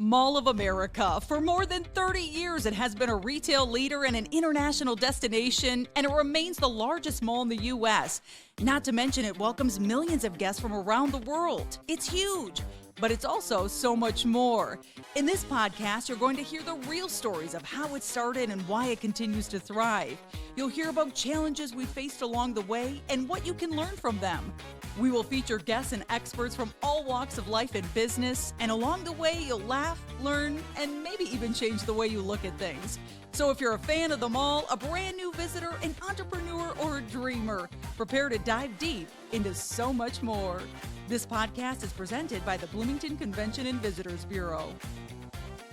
Mall of America. For more than 30 years, it has been a retail leader and an international destination, and it remains the largest mall in the U.S. Not to mention, it welcomes millions of guests from around the world. It's huge, but it's also so much more. In this podcast, you're going to hear the real stories of how it started and why it continues to thrive. You'll hear about challenges we faced along the way and what you can learn from them. We will feature guests and experts from all walks of life and business, and along the way, you'll laugh, learn, and maybe even change the way you look at things. So if you're a fan of the mall, a brand new visitor, an entrepreneur, or a dreamer, prepare to dive deep into so much more. This podcast is presented by the Bloomington Convention and Visitors Bureau.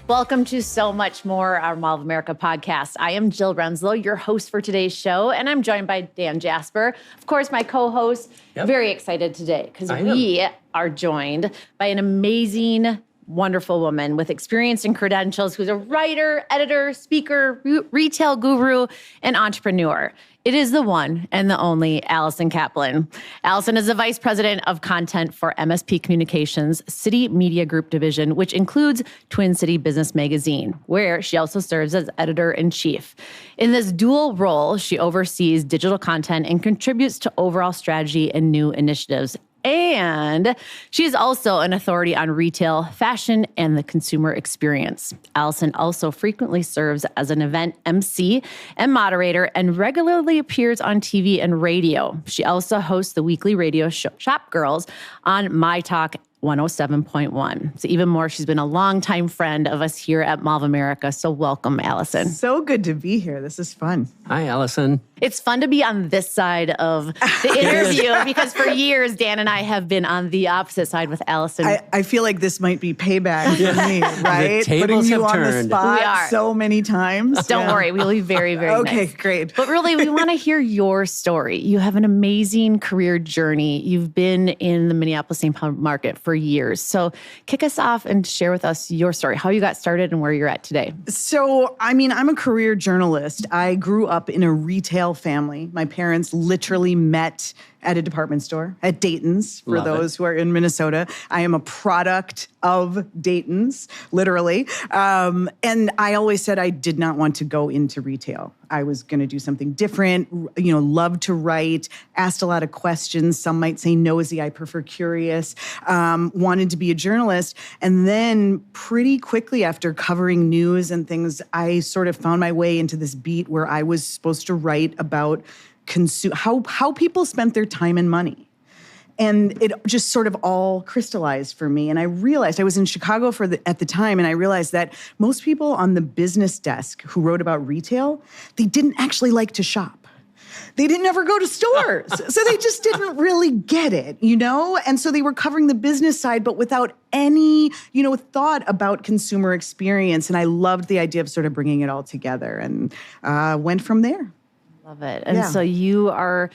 Welcome to So Much More, our Mall of America podcast. I am Jill Renslow, your host for today's show, and I'm joined by Dan Jasper, of course, my co-host. Yep. Very excited today because we are joined by an amazing, wonderful woman with experience and credentials who's a writer, editor, speaker, retail guru, and entrepreneur. It is the one and the only Allison Kaplan. Allison is the Vice President of Content for MSP Communications City Media Group Division, which includes Twin City Business Magazine, where she also serves as editor-in-chief. In this dual role, she oversees digital content and contributes to overall strategy and new initiatives. And she is also an authority on retail, fashion, and the consumer experience. Allison also frequently serves as an event MC and moderator and regularly appears on TV and radio. She also hosts the weekly radio show Shop Girls on My Talk 107.1. So even more, she's been a longtime friend of us here at Mall of America. So welcome, Allison. So good to be here. This is fun. Hi, Allison. It's fun to be on this side of the interview because for years, Dan and I have been on the opposite side with Allison. I feel like this might be payback for me, right? The tables Putting you have on the turned. spot We are. so many times. Don't worry, we'll be very, very Okay, nice. great. But really, we want to hear your story. You have an amazing career journey. You've been in the Minneapolis-St. Paul market for years. So kick us off and share with us your story, how you got started and where you're at today. So, I'm a career journalist. I grew up in a retail family. My parents literally met at a department store, at Dayton's, for those who are in Minnesota. I am a product of Dayton's, literally. And I always said I did not want to go into retail. I was going to do something different, loved to write, asked a lot of questions. Some might say nosy. I prefer curious. Wanted to be a journalist. And then pretty quickly after covering news and things, I sort of found my way into this beat where I was supposed to write about how people spent their time and money. And it just sort of all crystallized for me. And I realized, I was in Chicago at the time, and I realized that most people on the business desk who wrote about retail, they didn't actually like to shop. They didn't ever go to stores. So they just didn't really get it, And so they were covering the business side, but without any, thought about consumer experience. And I loved the idea of sort of bringing it all together and went from there. Love it. And so you are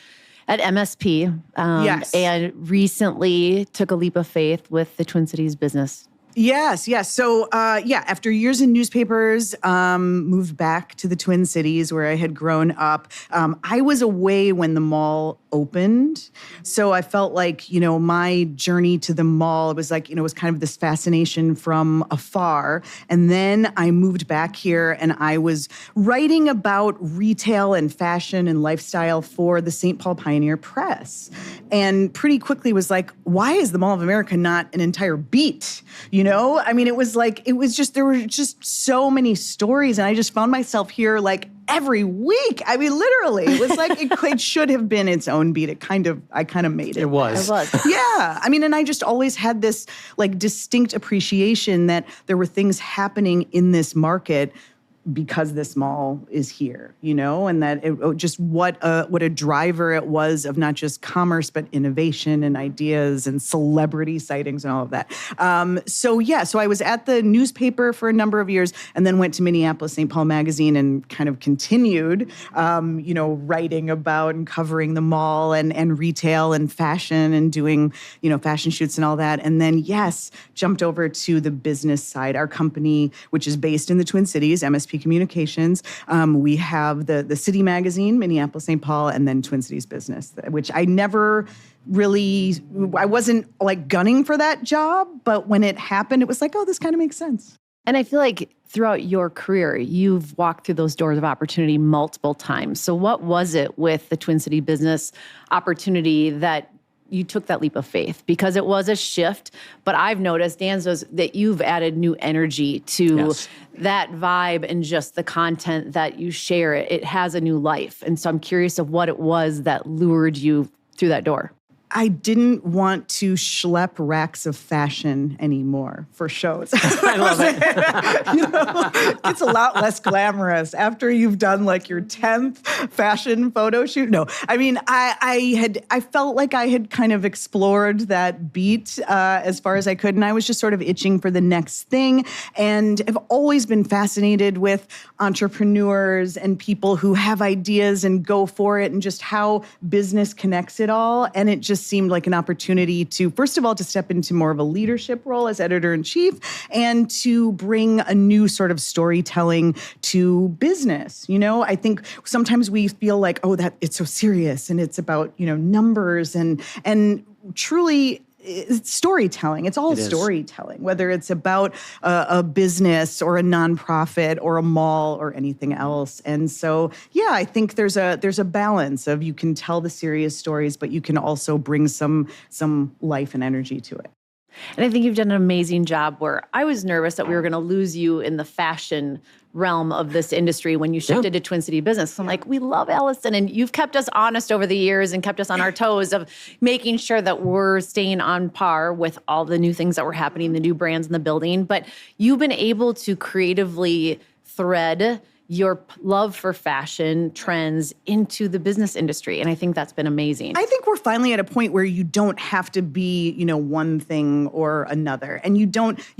at MSP Yes. and recently took a leap of faith with the Twin Cities business. Yes. So, after years in newspapers, moved back to the Twin Cities where I had grown up. I was away when the mall opened. So I felt like, my journey to the mall, it was like, it was kind of this fascination from afar. And then I moved back here and I was writing about retail and fashion and lifestyle for the St. Paul Pioneer Press. And pretty quickly was like, why is the Mall of America not an entire beat? There were just so many stories. And I just found myself here like every week. Literally, it was like it should have been its own beat. I kind of made it. It was. Yeah. And I just always had this like distinct appreciation that there were things happening in this market because this mall is here, and that what a driver it was of not just commerce, but innovation and ideas and celebrity sightings and all of that. So I was at the newspaper for a number of years and then went to Minneapolis-St. Paul Magazine and kind of continued, writing about and covering the mall and retail and fashion and doing, fashion shoots and all that. And then, jumped over to the business side. Our company, which is based in the Twin Cities, MSP Communications. We have the City Magazine, Minneapolis-St. Paul, and then Twin Cities Business, which I wasn't like gunning for that job, but when it happened, it was like, oh, this kind of makes sense. And I feel like throughout your career, you've walked through those doors of opportunity multiple times. So what was it with the Twin City business opportunity that you took that leap of faith? Because it was a shift, but I've noticed, Dan, that you've added new energy to that vibe and just the content that you share. It has a new life. And so I'm curious of what it was that lured you through that door. I didn't want to schlep racks of fashion anymore for shows. I love it. It's a lot less glamorous after you've done like your 10th fashion photo shoot. No, I mean, I felt like I had kind of explored that beat as far as I could, and I was just sort of itching for the next thing. And I've always been fascinated with entrepreneurs and people who have ideas and go for it, and just how business connects it all. And it just seemed like an opportunity to, first of all, to step into more of a leadership role as editor-in-chief, and to bring a new sort of storytelling to business. You know, I think sometimes we feel like, oh, that it's so serious and it's about, numbers and truly it's storytelling. It's all storytelling, whether it's about a business or a nonprofit or a mall or anything else. And so, I think there's a balance of, you can tell the serious stories, but you can also bring some life and energy to it. And I think you've done an amazing job, where I was nervous that we were going to lose you in the fashion realm of this industry when you shifted to Twin City business. So I'm like, we love Allison, and you've kept us honest over the years and kept us on our toes of making sure that we're staying on par with all the new things that were happening, the new brands in the building. But you've been able to creatively thread your love for fashion trends into the business industry. And I think that's been amazing. I think we're finally at a point where you don't have to be, one thing or another. And you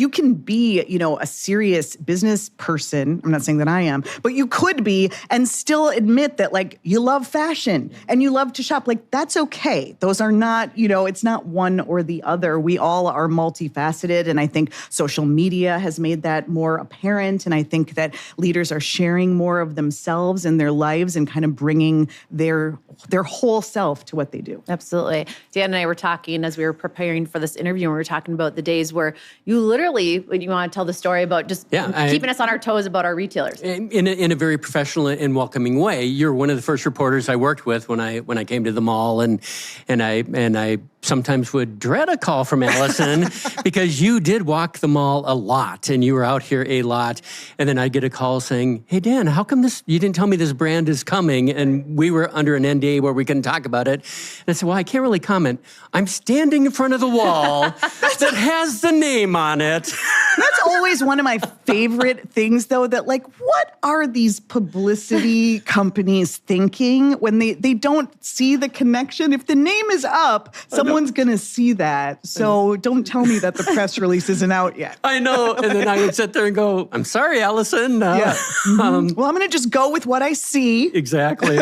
can be, a serious business person. I'm not saying that I am, but you could be, and still admit that, like, you love fashion and you love to shop. Like, that's okay. Those are not, it's not one or the other. We all are multifaceted. And I think social media has made that more apparent. And I think that leaders are sharing more of themselves and their lives and kind of bringing their whole self to what they do. Absolutely. Dan and I were talking as we were preparing for this interview, and we were talking about the days where you literally, when you want to tell the story about just keeping us on our toes about our retailers. In a very professional and welcoming way. You're one of the first reporters I worked with when I came to the mall, and I sometimes would dread a call from Allison because you did walk the mall a lot and you were out here a lot. And then I'd get a call saying, hey, Dan, how come you didn't tell me this brand is coming? And we were under an NDA where we couldn't talk about it. And I said, well, I can't really comment. I'm standing in front of the wall that has the name on it. That's always one of my favorite things, though, that, like, what are these publicity companies thinking when they don't see the connection? If the name is up, someone's going to see that. So don't tell me that the press release isn't out yet. I know. And then I would sit there and go, I'm sorry, Allison. Well, I'm going to just go with what I see. Exactly.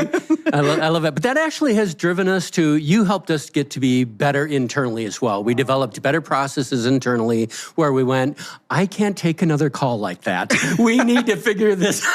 I love it. But that actually has driven us to, you helped us get to be better internally as well. We developed better processes internally where we went, I can't take another call like that. We need to figure this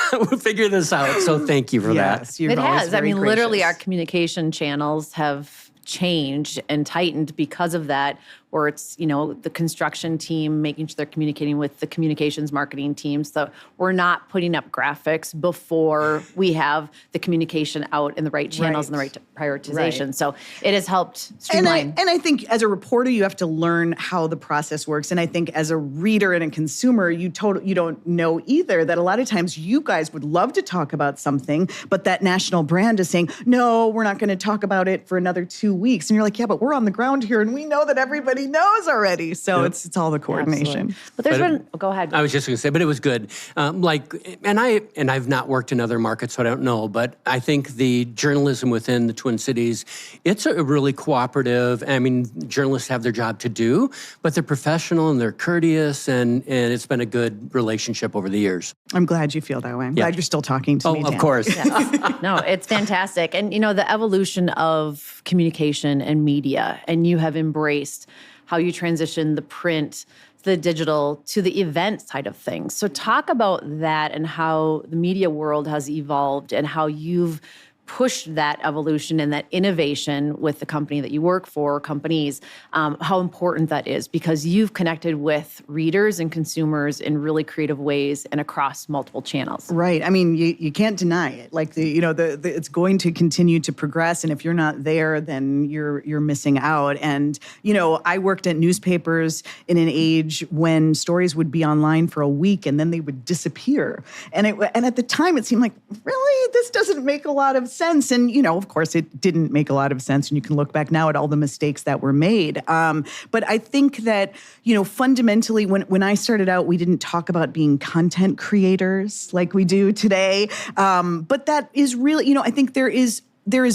out. So thank you for that. It has. I mean, literally our communication channels have changed and tightened because of that, or it's, the construction team making sure they're communicating with the communications marketing team. So we're not putting up graphics before we have the communication out in the right channels and the right prioritization. Right. So it has helped streamline. And I think as a reporter, you have to learn how the process works. And I think as a reader and a consumer, you don't know either that a lot of times you guys would love to talk about something, but that national brand is saying, no, we're not going to talk about it for another 2 weeks. And you're like, yeah, but we're on the ground here and we know that everybody knows already. So it's all the coordination. Absolutely. But there's been, go ahead. I was just going to say, but it was good. And I've not worked in other markets, so I don't know, but I think the journalism within the Twin Cities, it's a really cooperative. I mean, journalists have their job to do, but they're professional and they're courteous, and it's been a good relationship over the years. I'm glad you feel that way. I'm glad you're still talking to me, Dan. Of course. Yes. No, it's fantastic. And, the evolution of communication and media, and you have embraced how you transition the print, the digital, to the event side of things. So talk about that and how the media world has evolved and how you've pushed that evolution and that innovation with the company that you work for, companies, how important that is, because you've connected with readers and consumers in really creative ways and across multiple channels. Right. I mean, you can't deny it. Like it's going to continue to progress, and if you're not there, then you're missing out. And I worked at newspapers in an age when stories would be online for a week and then they would disappear. And at the time, it seemed like, really, this doesn't make a lot of sense. And, of course, it didn't make a lot of sense. And you can look back now at all the mistakes that were made. But I think that, fundamentally, when I started out, we didn't talk about being content creators like we do today. But that is really, I think there is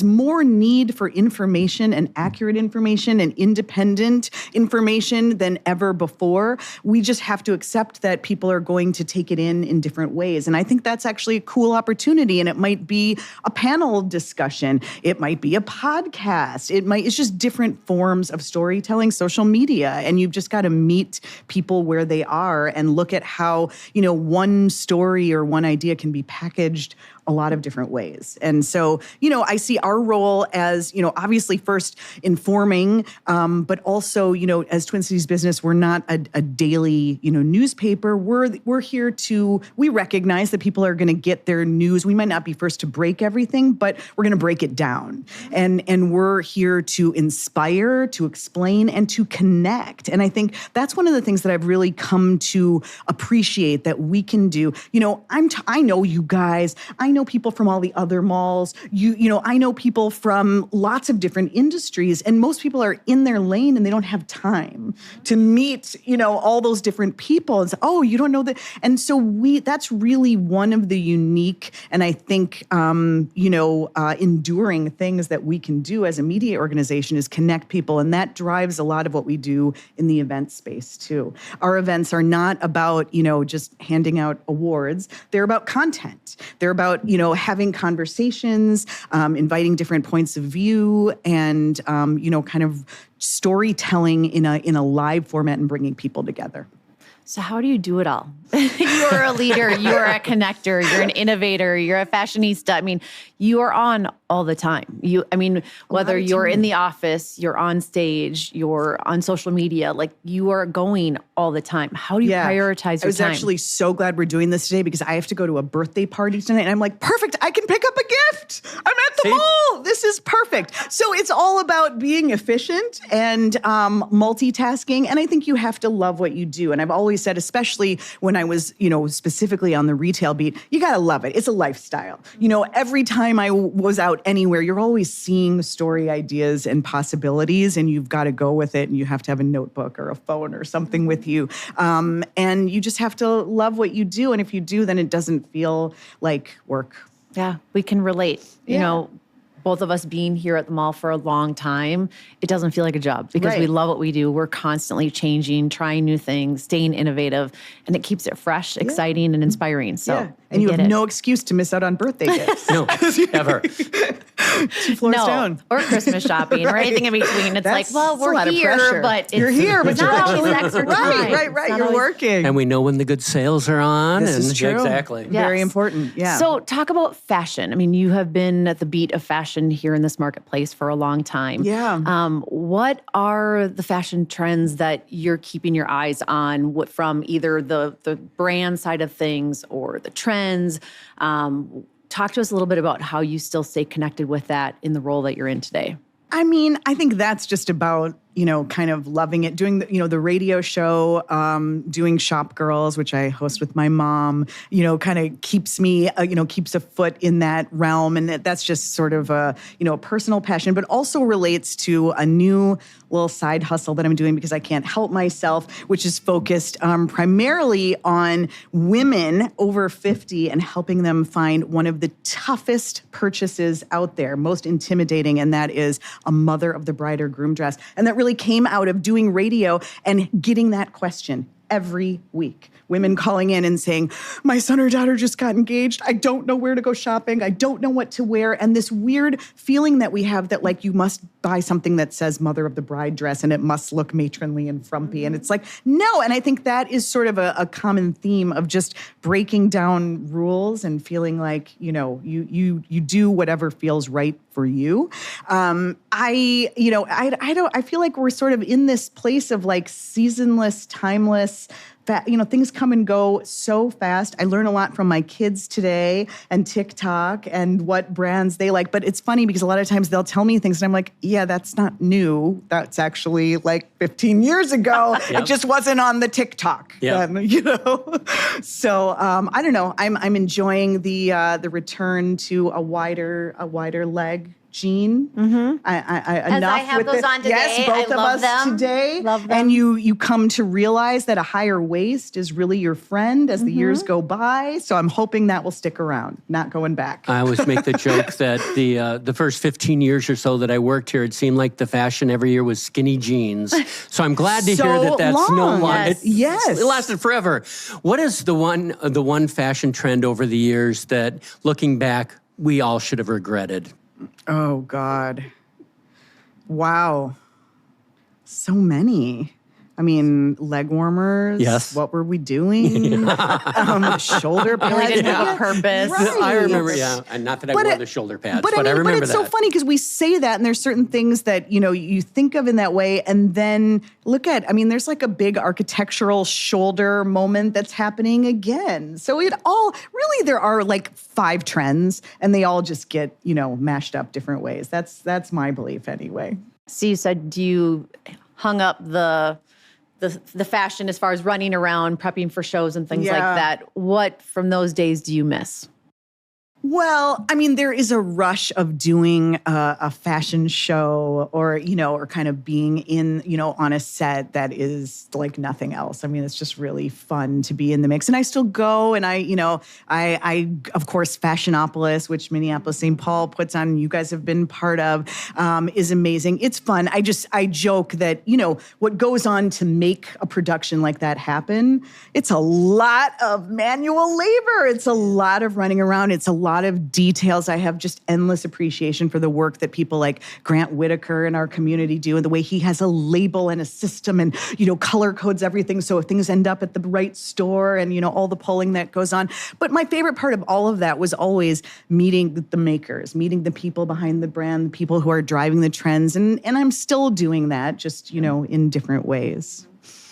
more need for information and accurate information and independent information than ever before. We just have to accept that people are going to take it in different ways. And I think that's actually a cool opportunity. And it might be a panel discussion. It might be a podcast. It's just different forms of storytelling, social media. And you've just got to meet people where they are and look at how, one story or one idea can be packaged a lot of different ways. And so, I see our role as, obviously first informing, but also, as Twin Cities Business, we're not a daily, newspaper. We're here we recognize that people are going to get their news. We might not be first to break everything, but we're going to break it down. And we're here to inspire, to explain, and to connect. And I think that's one of the things that I've really come to appreciate that we can do. I know you guys, I know people from all the other malls. I know people from lots of different industries, and most people are in their lane and they don't have time to meet, all those different people. And so, you don't know that. And so that's really one of the unique and I think, enduring things that we can do as a media organization is connect people. And that drives a lot of what we do in the event space too. Our events are not about, just handing out awards. They're about content. They're about, having conversations, inviting different points of view, and kind of storytelling in a live format and bringing people together. So how do you do it all? You're a leader, you're a connector, you're an innovator, you're a fashionista. I mean, you are on all the time. Whether you're in the office, you're on stage, you're on social media, like you are going all the time. How do you prioritize your time? I was actually so glad we're doing this today because I have to go to a birthday party tonight. And I'm like, perfect, I can pick up a gift. I'm at the mall. This is perfect. So it's all about being efficient and multitasking. And I think you have to love what you do. And I've always said, especially when I was, specifically on the retail beat, you got to love it. It's a lifestyle. Every time I was out anywhere, you're always seeing story ideas and possibilities, and you've got to go with it, and you have to have a notebook or a phone or something with you. And you just have to love what you do. And if you do, then it doesn't feel like work. Yeah, we can relate. Both of us being here at the mall for a long time, it doesn't feel like a job because we love what we do. We're constantly changing, trying new things, staying innovative, and it keeps it fresh, exciting, and inspiring. So, and you have no excuse to miss out on birthday gifts. No, ever. 2 floors down. Or Christmas shopping or anything in between. It's That's we're here, but you're here, but you're not always extra time. Right. You're working. And we know when the good sales are on. This is true. Exactly. Yes. Very important. Yeah. So talk about fashion. I mean, you have been at the beat of fashion here in this marketplace for a long time. Yeah. What are the fashion trends that you're keeping your eyes on from either the brand side of things or the trends? Talk to us a little bit about how you still stay connected with that in the role that you're in today. I mean, I think that's just about, kind of loving it, doing the radio show, doing Shop Girls, which I host with my mom, kind of keeps me, keeps a foot in that realm. And that's just sort of a personal passion, but also relates to a new little side hustle that I'm doing because I can't help myself, which is focused primarily on women over 50 and helping them find one of the toughest purchases out there, most intimidating, and that is a mother of the bride or groom dress. And that really came out of doing radio and getting that question every week. Women calling in and saying, my son or daughter just got engaged. I don't know where to go shopping. I don't know what to wear. And this weird feeling that we have that like you must buy something that says mother of the bride dress and it must look matronly and frumpy. And it's like, no. And I think that is sort of a common theme of just breaking down rules and feeling like, you do whatever feels right for you. I feel like we're sort of in this place of like seasonless, timeless, things come and go so fast. I learn a lot from my kids today and TikTok and what brands they like. But it's funny because a lot of times they'll tell me things and I'm like, yeah, that's not new. That's actually like 15 years ago. Yep. It just wasn't on the TikTok then, So I don't know. I'm enjoying the return to a wider leg jean. Mm-hmm. As I have those on today. Yes, both of us today. Love them. And you come to realize that a higher waist is really your friend as the years go by. So I'm hoping that will stick around, not going back. I always make the joke that the first 15 years or so that I worked here, it seemed like the fashion every year was skinny jeans. So I'm glad to hear that that's no longer. Yes. It lasted forever. What is the one fashion trend over the years that, looking back, we all should have regretted? Oh, God. Wow. So many. I mean, leg warmers. Yes. What were we doing? Shoulder pads. We didn't have a purpose. Right. I remember, and not that I wore the shoulder pads, but I remember But it's that. so funny because we say that and there's certain things that, you think of in that way and then there's like a big architectural shoulder moment that's happening again. So there are like 5 trends and they all just get, mashed up different ways. That's my belief anyway. So you said you hung up the fashion as far as running around, prepping for shows and things like that. What from those days do you miss? Well, there is a rush of doing a fashion show or kind of being in, on a set that is like nothing else. It's just really fun to be in the mix. And I still go and I of course, Fashionopolis, which Minneapolis St. Paul puts on, you guys have been part of, is amazing. It's fun. I joke that, what goes on to make a production like that happen, it's a lot of manual labor. It's a lot of running around. It's a lot of details. I have just endless appreciation for the work that people like Grant Whitaker in our community do and the way he has a label and a system and, color codes everything so things end up at the right store and, all the polling that goes on. But my favorite part of all of that was always meeting the makers, meeting the people behind the brand, the people who are driving the trends. And I'm still doing that, just, in different ways.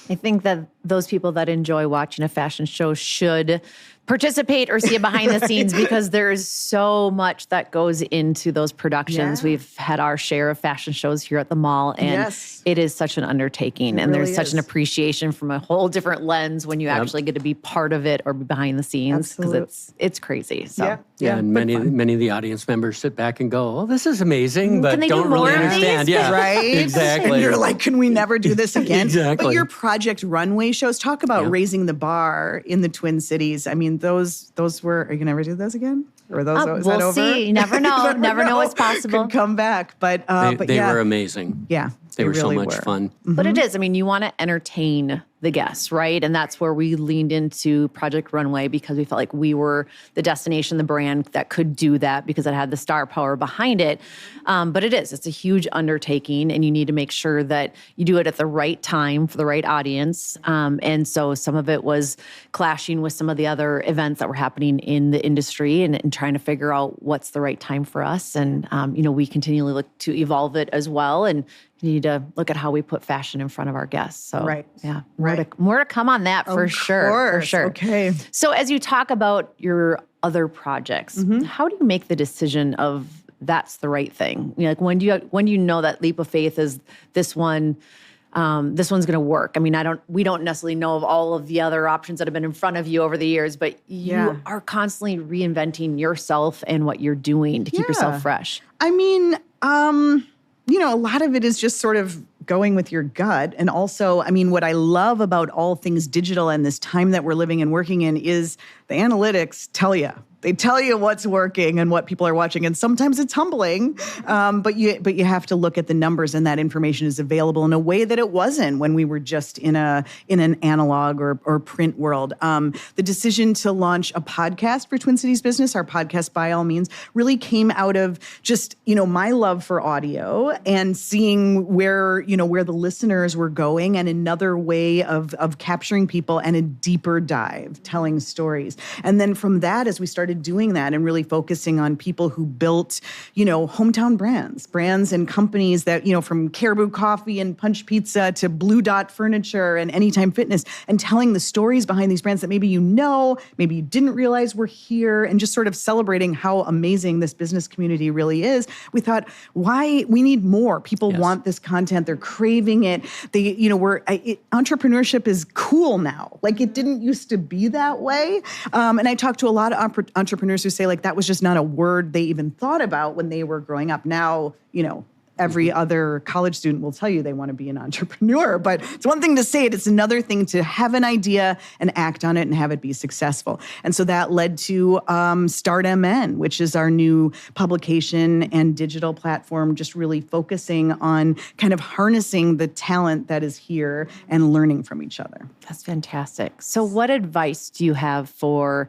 I think that those people that enjoy watching a fashion show should participate or see it behind the scenes because there is so much that goes into those productions. Yeah. We've had our share of fashion shows here at the mall, and it is such an undertaking. And really there's such an appreciation from a whole different lens when you actually get to be part of it or be behind the scenes because it's crazy. So. Yeah, and many of the audience members sit back and go, "Oh, this is amazing," but they don't do really more of understand. these? Yeah, Right? exactly. And you're like, can we never do this again? Exactly. But your Project Runway shows, talk about raising the bar in the Twin Cities. Those were, are you going to ever do those again? Or is We'll that over? see. You never know. Never know what's possible. Could come back. But they were amazing. Yeah. They were really so much fun. But it is. You want to entertain the guests, right? And that's where we leaned into Project Runway because we felt like we were the destination, the brand that could do that because it had the star power behind it. But it's a huge undertaking and you need to make sure that you do it at the right time for the right audience. And so some of it was clashing with some of the other events that were happening in the industry and trying to figure out what's the right time for us. And, we continually look to evolve it as well. And you need to look at how we put fashion in front of our guests. So, more to come on that for sure. For sure. Okay. So, as you talk about your other projects, how do you make the decision of that's the right thing? When do you know that leap of faith is this one? This one's going to work. We don't necessarily know of all of the other options that have been in front of you over the years, but you are constantly reinventing yourself and what you're doing to keep yourself fresh. A lot of it is just sort of going with your gut. And also, what I love about all things digital and this time that we're living and working in is the analytics tell you They tell you what's working and what people are watching, and sometimes it's humbling. But you have to look at the numbers, and that information is available in a way that it wasn't when we were just in an analog or print world. The decision to launch a podcast for Twin Cities Business, our podcast By All Means, really came out of just my love for audio and seeing where the listeners were going, and another way of capturing people and a deeper dive, telling stories. And then from that, as we started doing that and really focusing on people who built, hometown brands and companies that, from Caribou Coffee and Punch Pizza to Blue Dot Furniture and Anytime Fitness, and telling the stories behind these brands that maybe maybe you didn't realize were here, and just sort of celebrating how amazing this business community really is. We thought, why we need more. People want this content. They're craving it. Entrepreneurship is cool now. Like, it didn't used to be that way. And I talked to a lot of entrepreneurs who say, like, that was just not a word they even thought about when they were growing up. Now, every other college student will tell you they want to be an entrepreneur. But it's one thing to say it. It's another thing to have an idea and act on it and have it be successful. And so that led to Start MN, which is our new publication and digital platform, just really focusing on kind of harnessing the talent that is here and learning from each other. That's fantastic. So what advice do you have for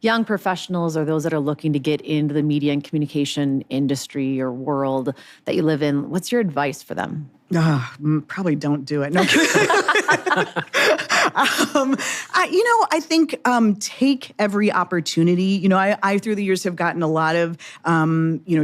young professionals or those that are looking to get into the media and communication industry or world that you live in? What's your advice for them? Probably don't do it. No. I think take every opportunity. I through the years have gotten a lot of,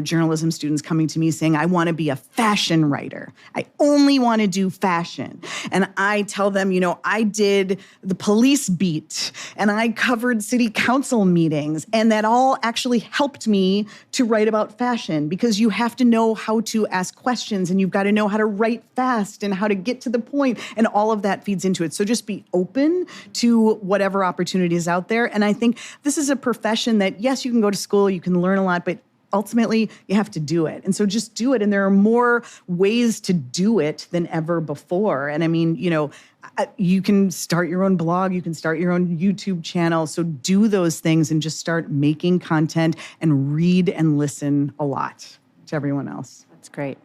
journalism students coming to me saying, I want to be a fashion writer. I only want to do fashion. And I tell them, I did the police beat and I covered city council meetings, and that all actually helped me to write about fashion, because you have to know how to ask questions, and you've got to know how to write fast and how to get to the point, and all of that feeds into it. So just be open to whatever opportunity is out there. And I think this is a profession that, yes, you can go to school, you can learn a lot, but ultimately you have to do it. And so just do it. And there are more ways to do it than ever before. And I mean, you can start your own blog, you can start your own YouTube channel. So do those things and just start making content and read and listen a lot to everyone else. That's great.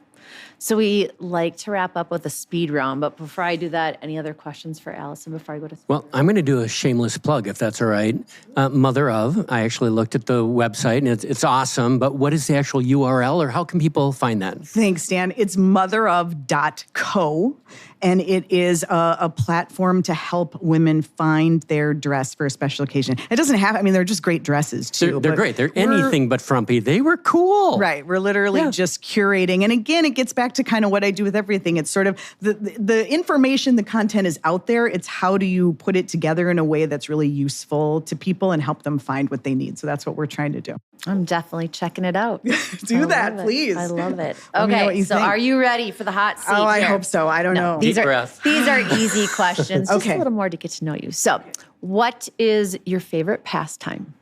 So we like to wrap up with a speed round, but before I do that, any other questions for Allison before I go to speed? Well, I'm going to do a shameless plug, if that's all right. Mother of, I actually looked at the website, and it's awesome, but what is the actual URL, or how can people find that? Thanks, Dan. It's motherof.co, and it is a platform to help women find their dress for a special occasion. It doesn't have, they're just great dresses, too. They're great. They're anything but frumpy. They were cool. Right. We're literally just curating. And again, it gets back to kind of what I do with everything. It's sort of the information, the content is out there. It's how do you put it together in a way that's really useful to people and help them find what they need. So that's what we're trying to do. I'm definitely checking it out. Do that, please. I love it. Okay, so are you ready for the hot seat? I hope so. I don't know. These Deep breath. These are easy questions. Just Okay. a little more to get to know you. So what is your favorite pastime?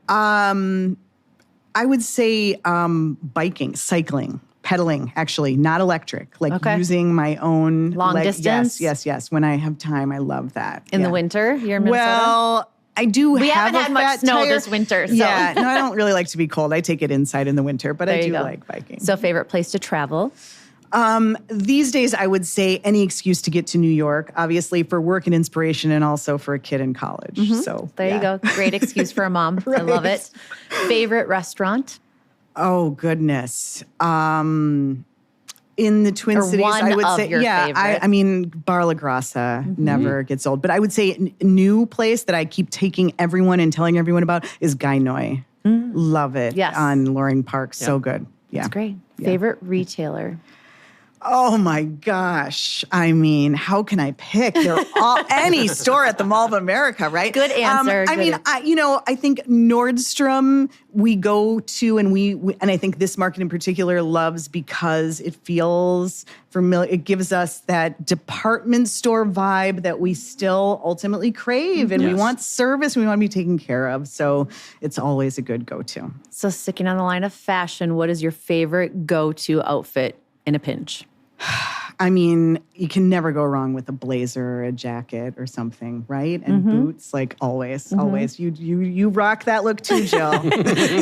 I would say biking, cycling. Pedaling, actually, not electric, like using my own long distance. Yes. When I have time, I love that. In the winter, you're in Minnesota? Well, I do. We have haven't had much snow tire. this winter. So. Yeah, no, I don't really like to be cold. I take it inside in the winter, but There I you do go. like biking. So favorite place to travel? These days, I would say any excuse to get to New York, obviously for work and inspiration, and also for a kid in college. So There you go. Great excuse for a mom. I love it. Favorite restaurant? Oh, goodness. In the Twin Or Cities, one I would of say, your favorites. I mean, Bar La Grassa never gets old. But I would say a new place that I keep taking everyone and telling everyone about is Guy Noi. Love it. Yes. On Loring Park. So good. Yeah. That's great. Favorite retailer? Oh my gosh. I mean, how can I pick? They're all any store at the Mall of America, right? Good answer. I think Nordstrom we go to, and and I think this market in particular loves because it feels familiar. It gives us that department store vibe that we still ultimately crave, and we want service, and we want to be taken care of. So it's always a good go-to. So sticking on the line of fashion, what is your favorite go-to outfit in a pinch? I mean, you can never go wrong with a blazer or a jacket or something, right? And boots, like always. You rock that look too, Jill.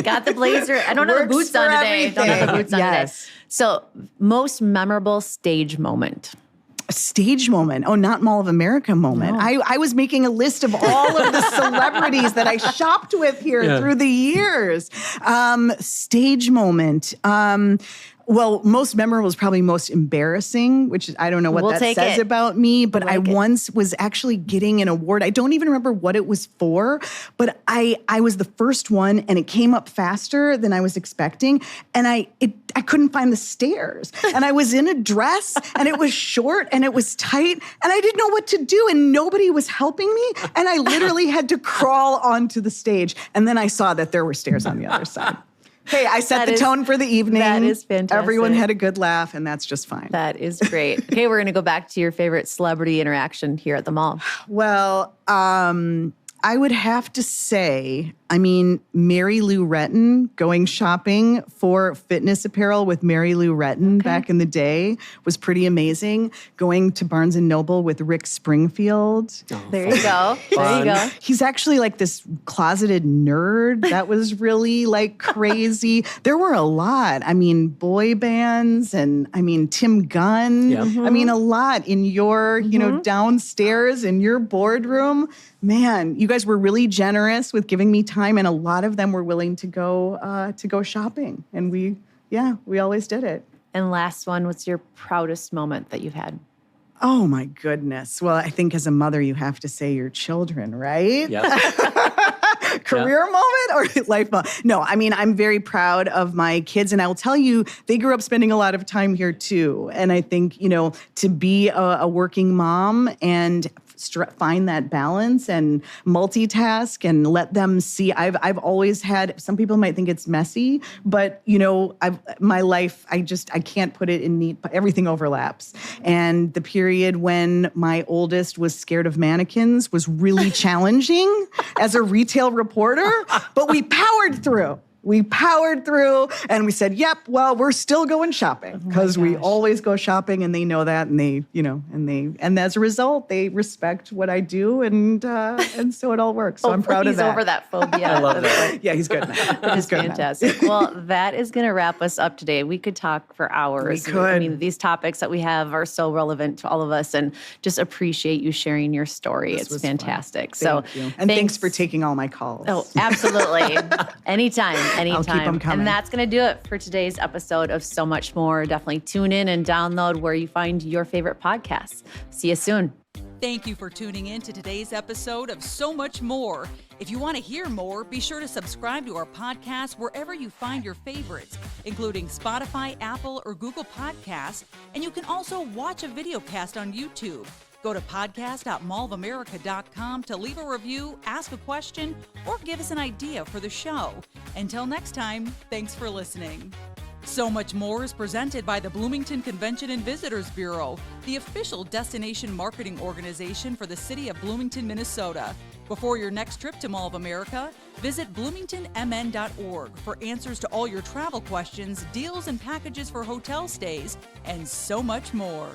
Got the blazer. I don't have the boots on today. Don't have the boots on today. So, most memorable stage moment. A stage moment. Oh, not Mall of America moment. No. I was making a list of all of the celebrities that I shopped with here through the years. Stage moment. Well, most memorable is probably most embarrassing, which I don't know what that says about me, but I once was actually getting an award. I don't even remember what it was for, but I was the first one and it came up faster than I was expecting. And I couldn't find the stairs. And I was in a dress and it was short and it was tight and I didn't know what to do and nobody was helping me. And I literally had to crawl onto the stage. And then I saw that there were stairs on the other side. Hey, I set the tone for the evening. That is fantastic. Everyone had a good laugh, and that's just fine. That is great. Okay, we're going to go back to your favorite celebrity interaction here at the mall. Well, I would have to say, Mary Lou Retton, going shopping for fitness apparel with Mary Lou Retton back in the day was pretty amazing. Going to Barnes & Noble with Rick Springfield. Oh, there you go. There you go. He's actually like this closeted nerd. That was really like crazy. There were a lot. Boy bands and Tim Gunn. Yep. A lot in your, downstairs in your boardroom. Man, you guys were really generous with giving me time, and a lot of them were willing to go shopping, and we always did it. And last one, what's your proudest moment that you've had? Oh my goodness! Well, I think as a mother, you have to say your children, right? Yeah. Career moment or life moment? No, I'm very proud of my kids, and I will tell you, they grew up spending a lot of time here too. And I think to be a working mom and find that balance and multitask and let them see. I've always had, some people might think it's messy, but my life, I can't put it in neat, everything overlaps. And the period when my oldest was scared of mannequins was really challenging as a retail reporter, but we powered through. And we said, yep, well, we're still going shopping because we always go shopping, and they know that, and and as a result, they respect what I do, and so it all works. So I'm proud of that. He's over that phobia. I love that. Yeah, he's good now. That is fantastic. Well, that is going to wrap us up today. We could talk for hours. We could. These topics that we have are so relevant to all of us, and just appreciate you sharing your story. It's fantastic. Thank you. And thanks for taking all my calls. Oh, absolutely. Anytime. I'll keep them coming. And that's going to do it for today's episode of So Much More. Definitely tune in and download where you find your favorite podcasts. See you soon. Thank you for tuning in to today's episode of So Much More. If you want to hear more, be sure to subscribe to our podcast wherever you find your favorites, including Spotify, Apple, or Google Podcasts. And you can also watch a video cast on YouTube. Go to podcast.mallofamerica.com to leave a review, ask a question, or give us an idea for the show. Until next time, thanks for listening. So Much More is presented by the Bloomington Convention and Visitors Bureau, the official destination marketing organization for the city of Bloomington, Minnesota. Before your next trip to Mall of America, visit bloomingtonmn.org for answers to all your travel questions, deals and packages for hotel stays, and so much more.